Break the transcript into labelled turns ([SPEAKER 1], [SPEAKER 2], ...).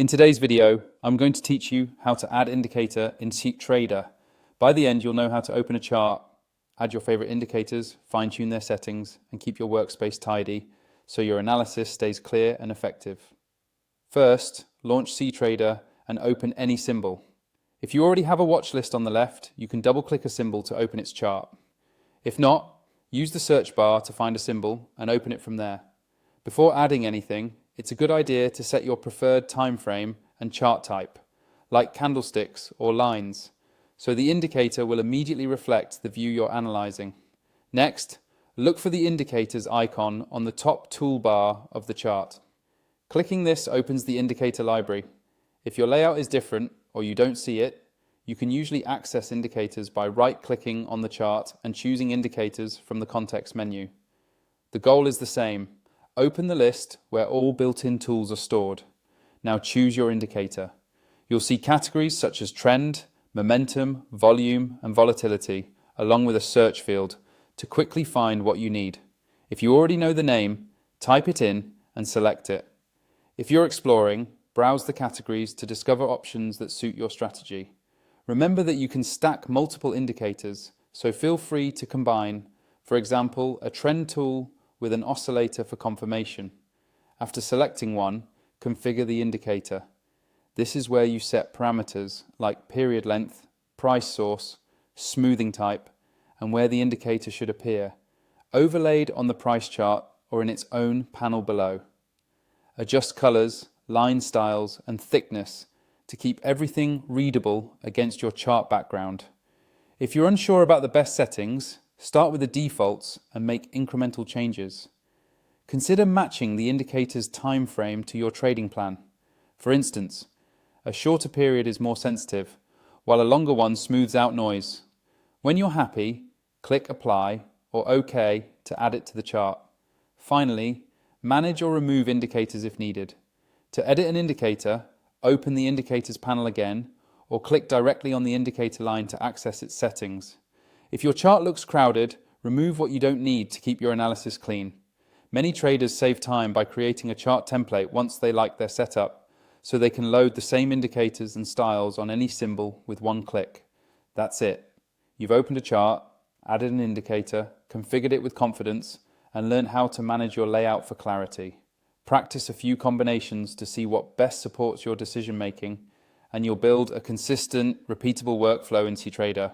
[SPEAKER 1] In today's video, I'm going to teach you how to add indicator in Ctrader. By the end, you'll know how to open a chart, add your favorite indicators, fine-tune their settings, and keep your workspace tidy so your analysis stays clear and effective. First, launch Ctrader and open any symbol. If you already have a watch list on the left, you can double-click a symbol to open its chart. If not, use the search bar to find a symbol and open it from there. Before adding anything, it's a good idea to set your preferred time frame and chart type, like candlesticks or lines, so the indicator will immediately reflect the view you're analyzing. Next, look for the indicators icon on the top toolbar of the chart. Clicking this opens the indicator library. If your layout is different or you don't see it, you can usually access indicators by right-clicking on the chart and choosing indicators from the context menu. The goal is the same. Open the list where all built-in tools are stored. Now choose your indicator. You'll see categories such as trend, momentum, volume, and volatility, along with a search field to quickly find what you need. If you already know the name, type it in and select it. If you're exploring, browse the categories to discover options that suit your strategy. Remember that you can stack multiple indicators, so feel free to combine, for example, a trend tool with an oscillator for confirmation. After selecting one, configure the indicator. This is where you set parameters like period length, price source, smoothing type, and where the indicator should appear, overlaid on the price chart or in its own panel below. Adjust colors, line styles, and thickness to keep everything readable against your chart background. If you're unsure about the best settings, start with the defaults and make incremental changes. Consider matching the indicator's time frame to your trading plan. For instance, a shorter period is more sensitive, while a longer one smooths out noise. When you're happy, click Apply or OK to add it to the chart. Finally, manage or remove indicators if needed. To edit an indicator, open the Indicators panel again, or click directly on the indicator line to access its settings. If your chart looks crowded, remove what you don't need to keep your analysis clean. Many traders save time by creating a chart template once they like their setup, so they can load the same indicators and styles on any symbol with one click. That's it. You've opened a chart, added an indicator, configured it with confidence, and learned how to manage your layout for clarity. Practice a few combinations to see what best supports your decision making, and you'll build a consistent, repeatable workflow in Ctrader.